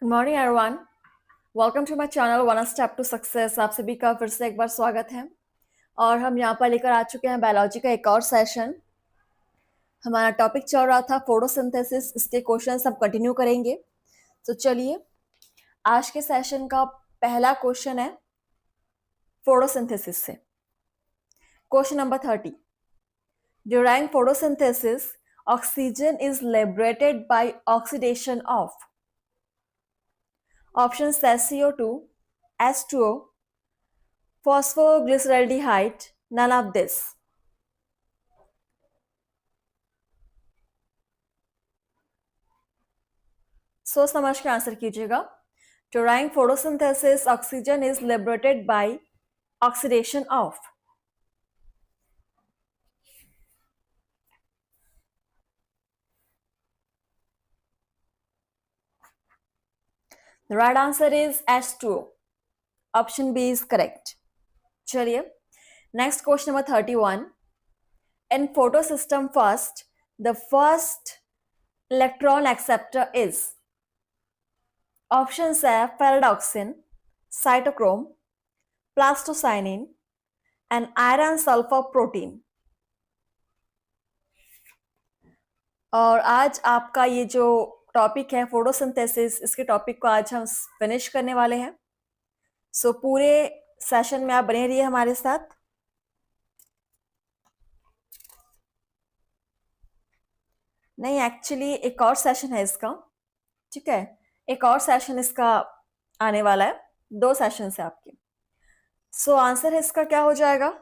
Good morning everyone. Welcome to my channel one step to success. आप सभी का फिर से एक बार स्वागत है और हम यहाँ पर लेकर आ चुके हैं बायोलॉजी का एक और सेशन। हमारा टॉपिक चल रहा था फोटोसिंथेसिस, इसके क्वेश्चंस हम कंटिन्यू करेंगे। तो चलिए, आज के सेशन का पहला क्वेश्चन है फोटोसिंथेसिस से। Question number 30। During photosynthesis oxygen is liberated bye oxidation of option CO2, H2O, phosphoglyceraldehyde, none of this. सोच समझ के आंसर कीजिएगा। During photosynthesis, oxygen is liberated by oxidation of. The right answer is H2O. Option B is correct. चलिए, next question number 31. In photosystem first, the first electron acceptor is options है ferredoxin, cytochrome, plastocyanin and iron sulfur protein. और आज आपका ये जो topic है photosynthesis, इसके topic को आज हम फिनिश करने वाले हैं। सो पूरे सेशन में आप बने रहिए हमारे साथ। नहीं, एक्चुअली एक और सेशन है इसका, ठीक है, एक और सेशन इसका आने वाला है। 2 सेशन है आपके। सो आंसर है इसका क्या हो जाएगा?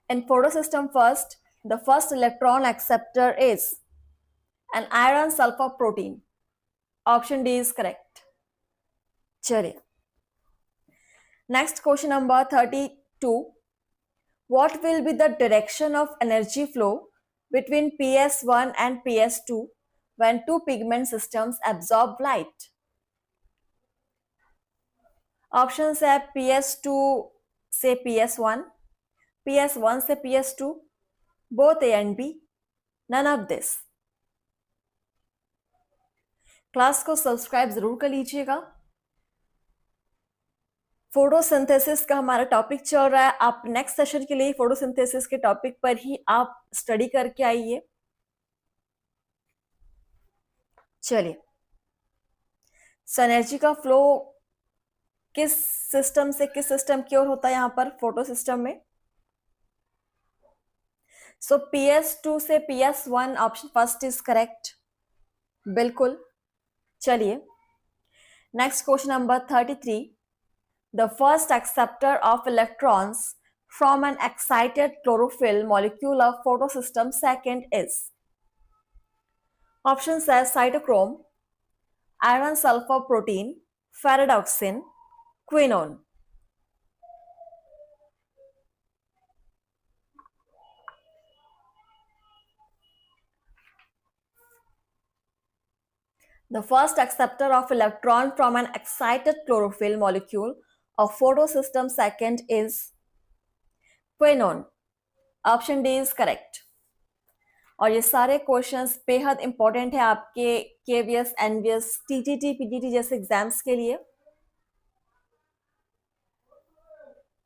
In photosystem first, the first electron acceptor is an iron sulphur protein. Option D is correct. चलिए, next question number 32. What will be the direction of energy flow between PS1 and PS2 when two pigment systems absorb light? Options है PS2 से PS1, PS1 से PS2, both A and B, none of this. Class को subscribe जरूर कर लीजिएगा। Photosynthesis का हमारा topic चल रहा है। आप नेक्स्ट सेशन के लिए फोटोसिंथेसिस के टॉपिक पर ही आप स्टडी करके आइए। चलिए, एनर्जी का फ्लो किस सिस्टम से किस सिस्टम की ओर होता है यहाँ पर फोटो सिस्टम में? सो PS2 से PS1, option first is correct, बिल्कुल। चलिए, next question number 33. The first acceptor of electrons from an excited chlorophyll molecule of photosystem second is options है cytochrome, iron sulfur protein, ferredoxin, quinone. The first acceptor of electron from an excited chlorophyll molecule of photosystem second is quinone. Option D is correct. और ये सारे questions बेहद important है आपके KVS, NVS, TTT, PTT जैसे exams के लिए।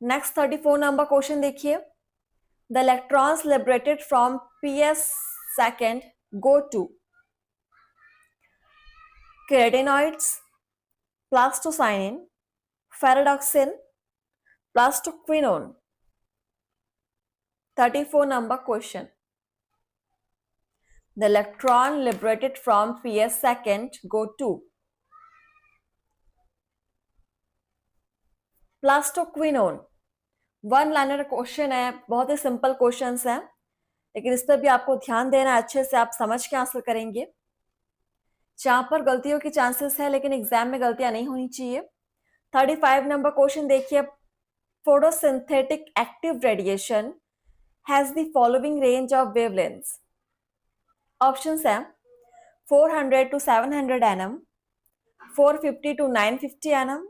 Next 34 number question देखिए। The electrons liberated from PS second go to carotenoids, plastocyanin, ferredoxin, plastoquinone. 34 number question. The electron liberated from PS second go to plastoquinone. 1 liner question है, बहुत ही simple question है, लेकिन इस पर भी आपको ध्यान देना, अच्छे से आप समझ के आंसर करेंगे। जहां पर गलतियों की चांसेस है, लेकिन एग्जाम में गलतियां नहीं होनी चाहिए। 35 नंबर क्वेश्चन देखिए। Photosynthetic active radiation has the following range of wavelengths. Options हैं 400 to 700 nm, 450 to 950 nm,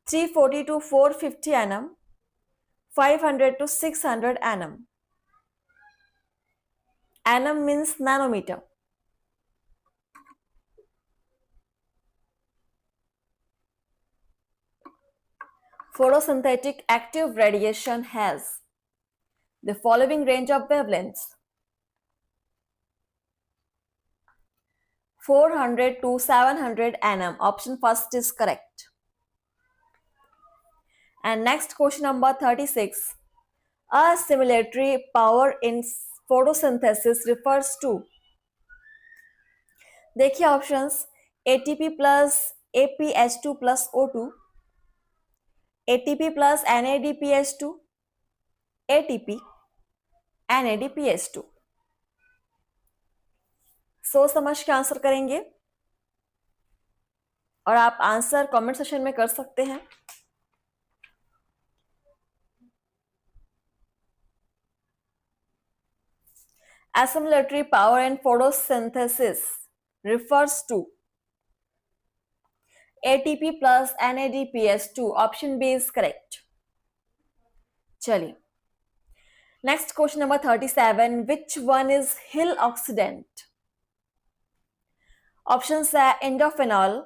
340 to 450 nm, 500 to 600 nm. Nm means nanometer. photosynthetic active radiation has the following range of wavelengths: 400 to 700 nm. Option first is correct. And next, question number 36. Assimilatory power in photosynthesis refers to, देखिए options, ATP plus APH2 plus O2, ATP plus NADPH2, ATP NADPH2. सोच समझ के answer करेंगे और आप answer comment section में कर सकते हैं. Assimilatory power in photosynthesis refers to ATP plus NADPH2. Option B is correct. चलिए, next question number 37. Which one is Hill oxidant? Options are indophenol,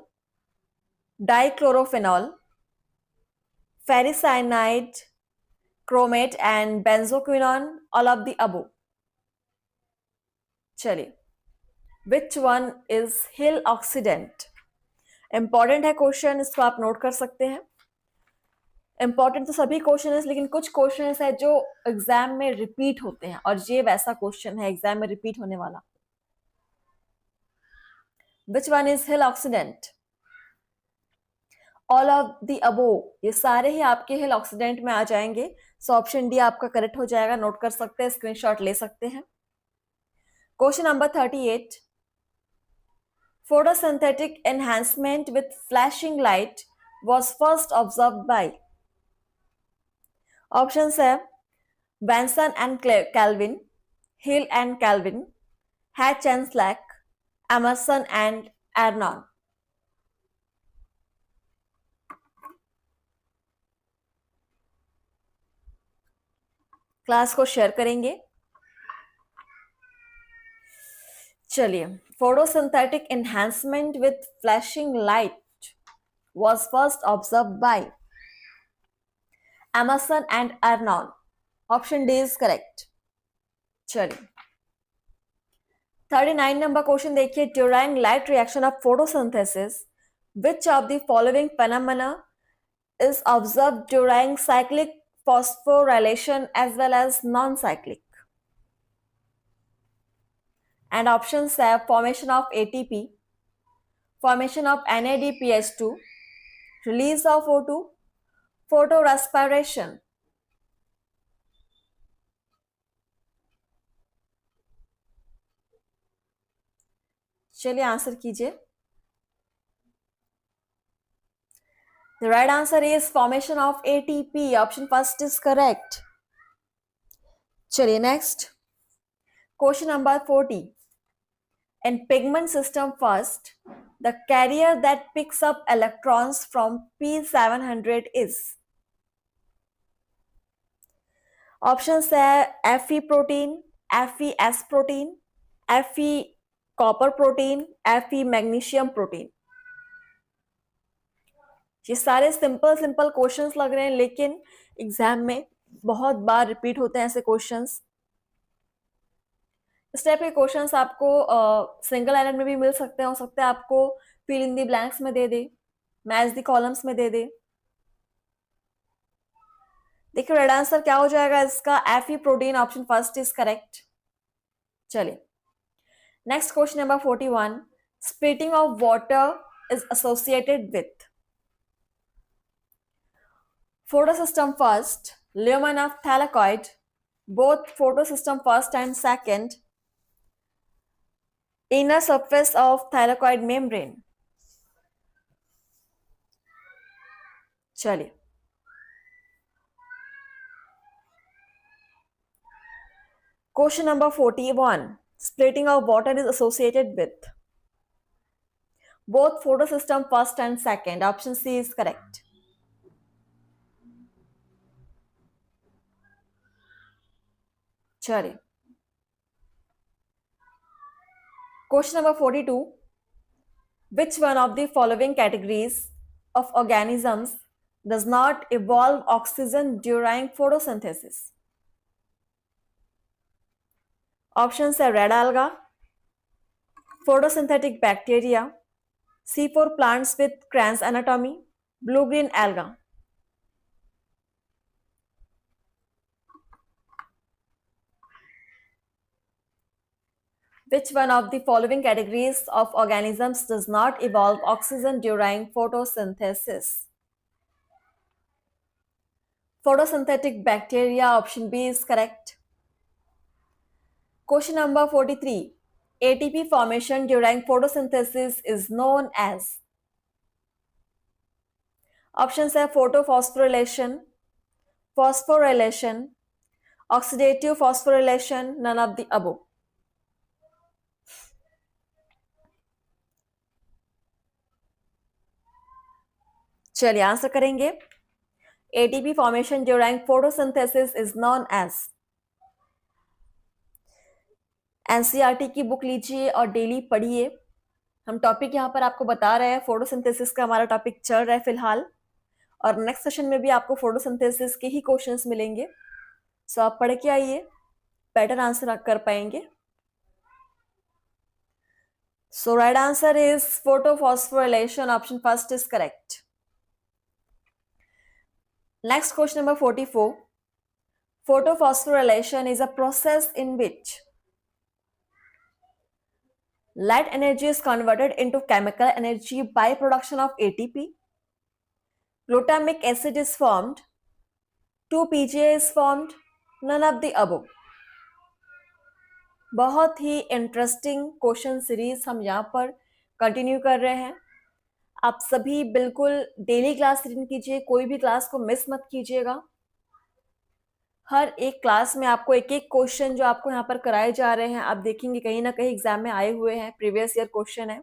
dichlorophenol, ferricyanide, chromate and benzoquinone, all of the above. चलिए, which one is Hill oxidant? Important है question, इसको आप note कर सकते हैं. Important तो सभी क्वेश्चन है, लेकिन कुछ क्वेश्चन है जो एग्जाम में रिपीट होते हैं और ये वैसा क्वेश्चन है एग्जाम में रिपीट होने वाला. Which one is Hill oxidant? All of the above. ये सारे ही आपके हिल ऑक्सीडेंट में आ जाएंगे. सो ऑप्शन डी आपका करेक्ट हो जाएगा. नोट कर सकते हैं, स्क्रीनशॉट ले सकते हैं. Question number 38. Photosynthetic enhancement with flashing light was first observed by. Options है Benson and Calvin, Hill and Calvin, Hatch and Slack, Emerson and Arnon. Class को शेयर करेंगे. चलिए, photosynthetic enhancement with flashing light was first observed by Emerson and Arnon. Option D is correct. चलिए, 39 number question देखिए. During light reaction of photosynthesis, which of the following phenomena is observed during cyclic phosphorylation as well as non-cyclic? And options have formation of ATP, formation of NADPH2, release of O2, photorespiration. चलिए answer कीजिए. The right answer is formation of ATP. Option first is correct. चलिए next. Question number 40. In pigment system first, the carrier that picks up electrons from P700 is. Options है Fe protein, FeS protein, Fe copper protein, Fe magnesium protein. ये सारे simple questions लग रहे हैं, लेकिन exam में बहुत बार रिपीट होते हैं ऐसे क्वेश्चंस. इस टाइप के क्वेश्चंस आपको सिंगल लाइनर में भी मिल सकते हैं. हो सकता है आपको फिल इन दी ब्लैंक्स में दे दे, मैच दी कॉलम्स में दे दे. देखिए रेड आंसर क्या हो जाएगा इसका? Fe protein. Option first is correct. चलिए next question number 41. Splitting of water is associated with photosystem first, lumen of thylakoid, both photosystem first and second, inner surface of thylakoid membrane. चलिए question number 41. Splitting of water is associated with both photosystem first and second. Option C is correct. चलिए question number 42. Which one of the following categories of organisms does not evolve oxygen during photosynthesis? Options are red alga, photosynthetic bacteria, C4 plants with Kranz anatomy, blue-green alga. Which one of the following categories of organisms does not evolve oxygen during photosynthesis? Photosynthetic bacteria, option B is correct. Question number 43. ATP formation during photosynthesis is known as? Options are photophosphorylation, phosphorylation, oxidative phosphorylation, none of the above. चलिए answer करेंगे. ATP formation during photosynthesis is known as. NCERT की book लीजिए और daily पढ़िए. हम topic यहाँ पर आपको बता रहे हैं, फोटोसिंथेसिस का हमारा टॉपिक चल रहा है फिलहाल, और नेक्स्ट सेशन में भी आपको फोटोसिंथेसिस के ही क्वेश्चंस मिलेंगे. सो आप पढ़ के आइए, बेटर आंसर कर पाएंगे. So right answer is photophosphorylation. Option first is correct. Next question number 44. Photophosphorylation is a process in which light energy is converted into chemical energy by production of ATP. Glutamic acid is formed. 2-PGA is formed. None of the above. बहुत ही interesting question series हम यहाँ पर continue कर रहे हैं. आप सभी बिल्कुल डेली क्लास अटेंड कीजिए, कोई भी क्लास को मिस मत कीजिएगा. हर एक क्लास में आपको एक एक क्वेश्चन जो आपको यहाँ पर कराए जा रहे हैं, आप देखेंगे कहीं ना कहीं एग्जाम में आए हुए हैं, प्रीवियस ईयर क्वेश्चन है.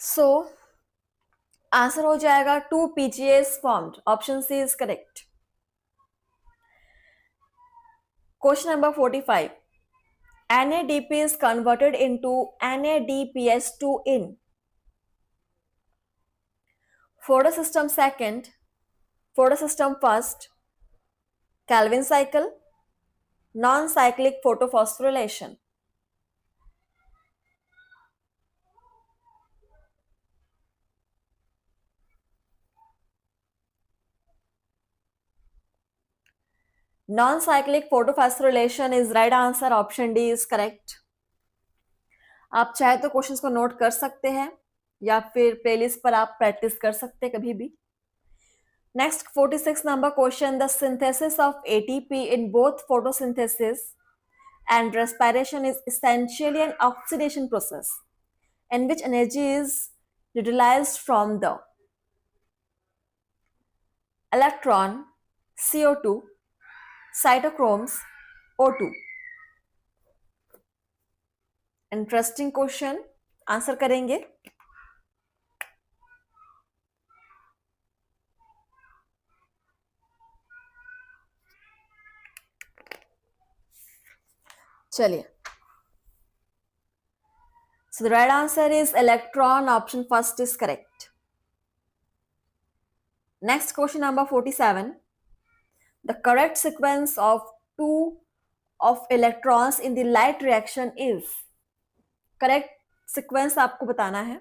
सो आंसर हो जाएगा 2-PGA is formed. Option C is correct. Question number 45. NADP is converted into NADPH2 in photosystem second, photosystem first, Calvin cycle, non-cyclic photophosphorylation. Non-cyclic photophosphorylation is right answer. Option D is correct. आप चाहे तो questions को note कर सकते हैं या फिर playlist पर आप प्रैक्टिस कर सकते हैं कभी भी. Next 46 number question. The synthesis of ATP in both photosynthesis and respiration is essentially an oxidation process in which energy is utilized from the electron, CO2, cytochromes, O2. Interesting question, answer करेंगे. चलिए. So the right answer is electron. Option first is correct. Next question number 47. The correct sequence of two of electrons in the light reaction is. Correct sequence आपको बताना है.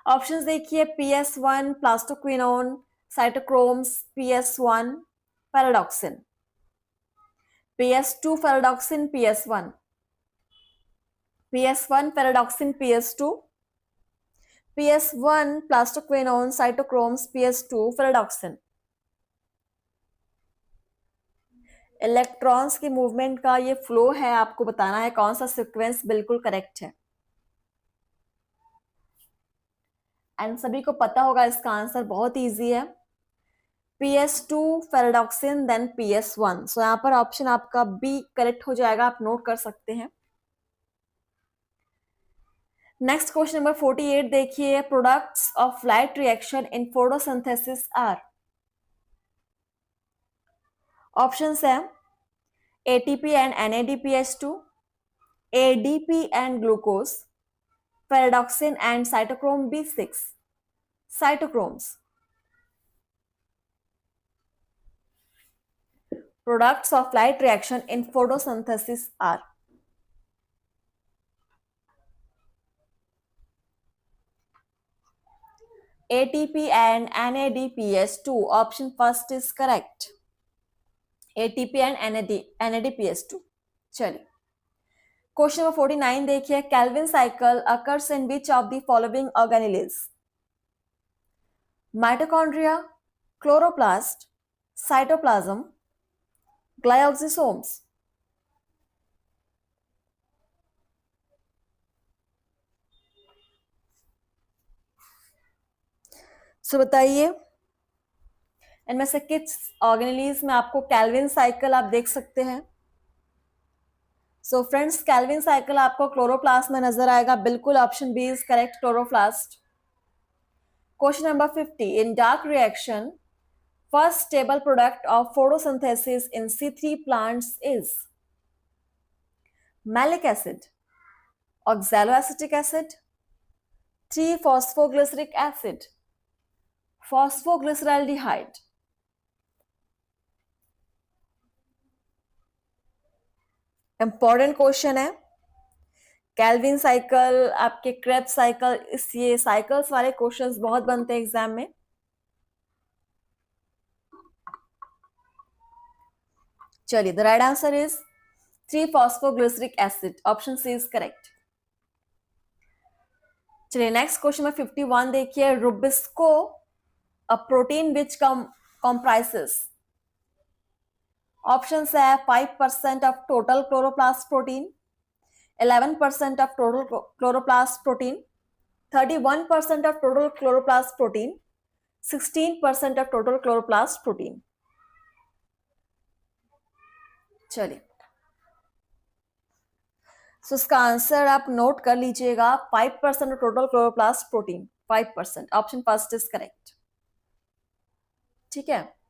Options देखिए. PS1 plastoquinone, cytochromes, PS1 ferredoxin, PS2 ferredoxin, PS1 ferredoxin, PS2 PS1 plastoquinone, cytochromes, PS2 ferredoxin. Electrons की movement का ये flow है, आपको बताना है कौन सा सीक्वेंस बिल्कुल करेक्ट है. एंड सभी को पता होगा इसका आंसर बहुत इजी है. PS2 pyridoxine then PS1. सो यहाँ पर ऑप्शन आपका बी करेक्ट हो जाएगा, आप नोट कर सकते हैं. नेक्स्ट क्वेश्चन नंबर 48 देखिए. Products of light reaction in photosynthesis are. Options है ATP and NADPH2, ADP and glucose, Pyridoxine and cytochrome B6. Cytochromes. Products of light reaction in photosynthesis are ATP and NADPH2. Option first is correct. ATP and NADPH2. चलिए question number 49 देखिए. Calvin cycle occurs in which of the following organelles? Mitochondria, chloroplast, cytoplasm, glyoxysomes. सो बताइए इनमें से किस organelles में आपको Calvin cycle आप देख सकते हैं. सो फ्रेंड्स, कैल्विन साइकिल आपको क्लोरोप्लास्ट में नजर आएगा. बिल्कुल option B is correct, chloroplast. Question number 50. In dark reaction, first stable product of photosynthesis in C3 plants is malic acid, oxaloacetic acid, 3-phosphoglyceric acid, phosphoglyceraldehyde. Important question है. Calvin cycle, आपके Krebs cycle, इस ये cycles वाले questions बहुत बनते हैं exam में. चलिए, the right answer is 3-phosphoglyceric acid. Option C is correct. चलिए नेक्स्ट क्वेश्चन में 51 देखिए. Rubisco, a protein which comprises. Options है 5% of total chloroplast protein, 11% of total chloroplast protein, 31% of total chloroplast protein, 16% of total chloroplast protein. चलिए, सो इसका answer आप note कर लीजिएगा. 5% of total chloroplast protein. 5%. Option first is correct. ठीक है.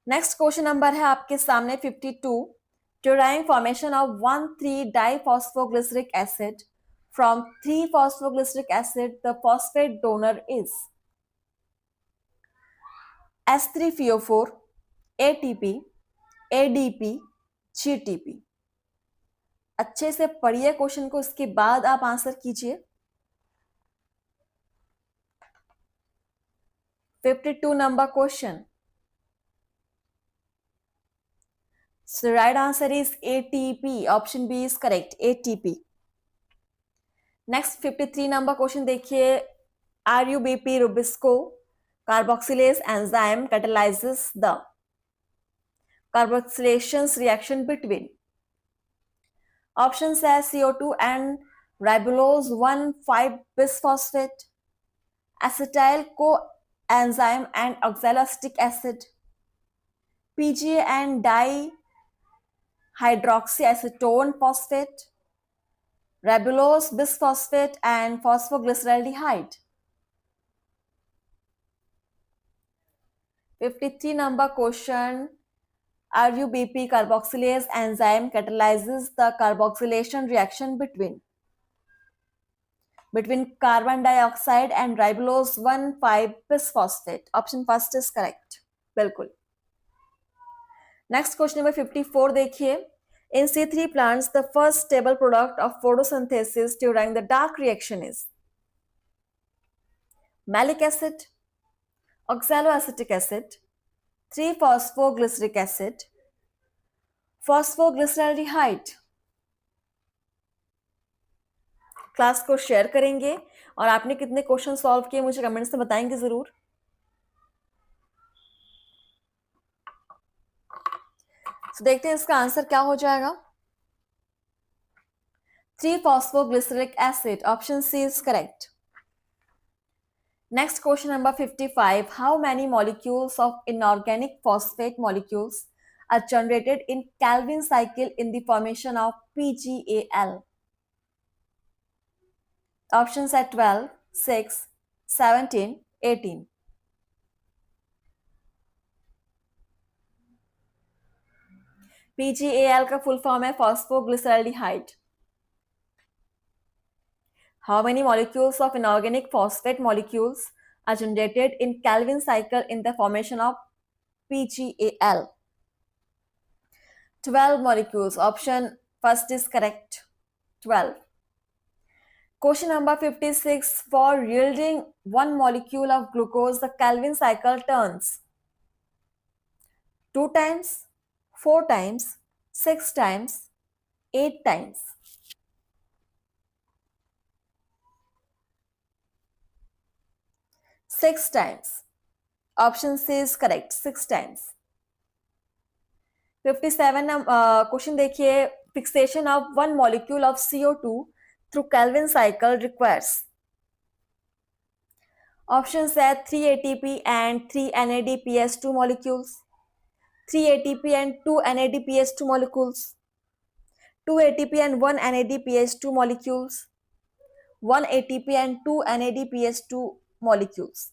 Next question number है आपके सामने 52. During formation of 1,3-diphosphoglyceric acid from 3-phosphoglyceric acid, the phosphate donor is S3PO4, ATP, ADP, GTP. अच्छे से पढ़िए क्वेश्चन को, इसके बाद आप आंसर कीजिए. 52 number question. So right answer is ATP. Option B is correct. ATP. Next 53 number question देखिए. RUBP Rubisco carboxylase enzyme catalyzes the carboxylation reaction between. Options है CO2 and ribulose 1,5-bisphosphate, acetyl coenzyme and oxaloacetic acid, PGA and dihydroxyacetone phosphate, ribulose bisphosphate and phosphoglyceraldehyde. 53 number question. RUBP carboxylase enzyme catalyzes the carboxylation reaction between carbon dioxide and ribulose 1,5-bisphosphate. Option first is correct. बिल्कुल. Next question number 54 देखिए. In C3 plants, the first stable product of photosynthesis during the dark reaction is malic acid, oxaloacetic acid, 3-phosphoglyceric acid, phosphoglyceraldehyde. Class को share करेंगे और आपने कितने question solve किए मुझे comments में बताएंगे जरूर. तो देखते हैं इसका आंसर क्या हो जाएगा. 3-phosphoglyceric acid. Option C is correct. Next question number 55. How many molecules of inorganic phosphate molecules are generated in Calvin cycle in the formation of PGAL? Options are 12, 6, 17, 18. PGAL का फुल फॉर्म है फॉस्फोग्लिसराल्डिहाइड. How many molecules of inorganic phosphate molecules are generated in Calvin cycle in the formation of PGAl? 12 molecules. Option first is correct. 12. Question number 56. For yielding one molecule of glucose, the Calvin cycle turns 2 times, 4 times, 6 times, 8 times. 6 times. Option C is correct. 6 times. 57 question देखिए. Fixation of one molecule of CO2 through Calvin cycle requires. Options are 3 ATP and 3 NADPH2 molecules, 3 ATP and 2 NADPH2 molecules, 2 ATP and 1 NADPH2 molecules, 1 ATP and 2 NADPH2 molecules.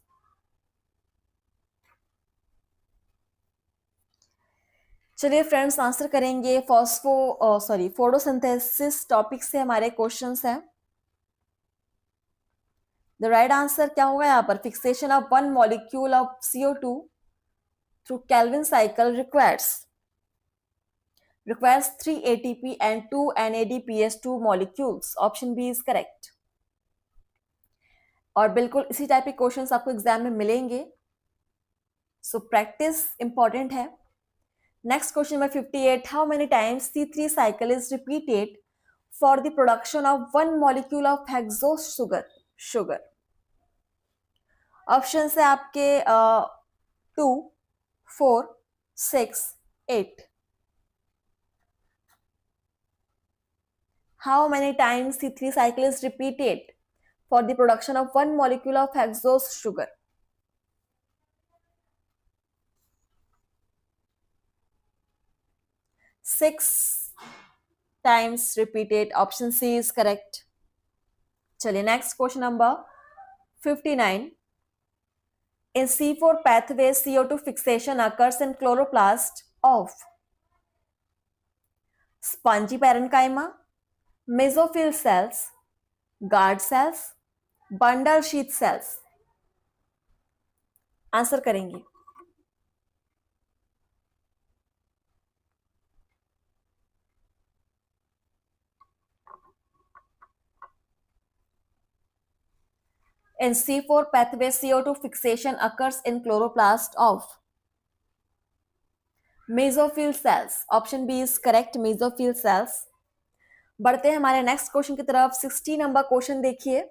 चलिए friends, answer करेंगे. Photosynthesis topic से हमारे questions हैं. The right answer क्या होगा यहाँ पर? Fixation of one molecule of CO2 through Calvin cycle requires 3 ATP and 2 NADPH2 molecules. Option B is correct. और बिल्कुल इसी टाइप के क्वेश्चंस आपको एग्जाम में मिलेंगे, सो प्रैक्टिस इंपॉर्टेंट है. Next question number 58. How many times C3 cycle is repeated for the production of one molecule of hexose sugar? Option है आपके 2, 4, 6, 8. How many times C3 cycle is repeated for the production of one molecule of hexose sugar? 6 times repeated. Option C is correct. चलिए next question number 59. In C4 pathway, CO2 fixation occurs in chloroplast of spongy parenchyma, mesophyll cells, guard cells, bundle sheath cells. Answer करेंगे. In C4 pathway, CO2 fixation occurs in chloroplast of mesophyll cells. Option B is correct, mesophyll cells. बढ़ते हैं हमारे next question की तरफ. 60 number question देखिए.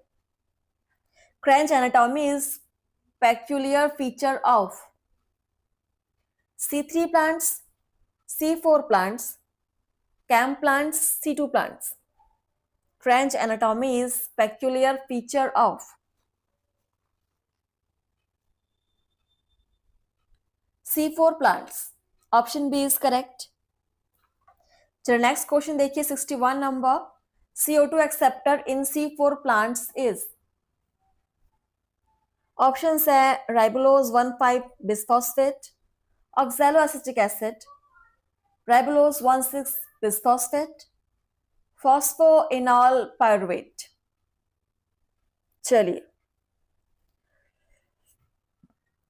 Cranch anatomy is peculiar feature of C3 plants, C4 plants, CAM plants, C2 plants. Cranch anatomy is peculiar feature of C4 plants. Option B is correct. चलिए next question देखिए. 61 नंबर. CO2 acceptor in C4 plants is. Options है ribulose 1,5 bisphosphate, oxaloacetic acid, ribulose 1,6 bisphosphate, phosphoenol pyruvate. चलिए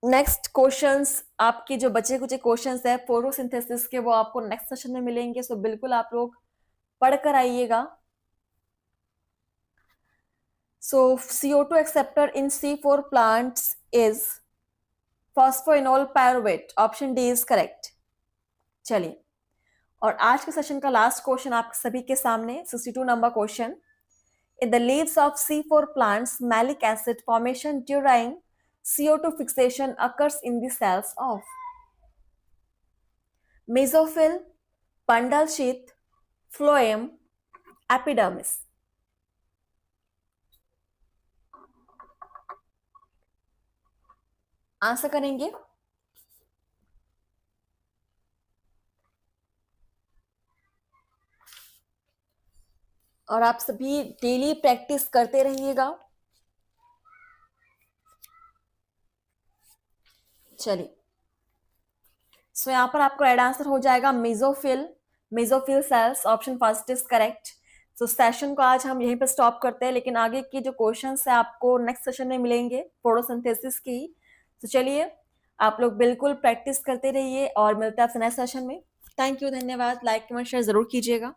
next questions आपके जो बचे कुछ questions है फोटोसिंथेसिस के, वो आपको नेक्स्ट सेशन में मिलेंगे, सो बिल्कुल आप लोग पढ़कर आइएगा. So CO2 acceptor in C4 plants is phosphoenol pyruvate. Option D is correct. चलिए, और आज के सेशन का लास्ट क्वेश्चन आप सभी के सामने 62 number question. In the leaves of C4 plants, malic acid formation during CO2 fixation occurs in the cells of mesophyll, bundle sheath, phloem, epidermis. Answer करेंगे. और आप सभी डेली प्रैक्टिस करते रहिएगा. चलिए, सो यहाँ पर आपको राइट आंसर हो जाएगा mesophyll cells. Option first is correct. So session को आज हम यहीं पर स्टॉप करते हैं, लेकिन आगे की जो क्वेश्चंस है आपको नेक्स्ट सेशन में मिलेंगे फोटोसिंथेसिस की ही। तो चलिए आप लोग बिल्कुल प्रैक्टिस करते रहिए और मिलते हैं आपसे नेक्स्ट सेशन में। थैंक यू, धन्यवाद। लाइक कमेंट शेयर जरूर कीजिएगा।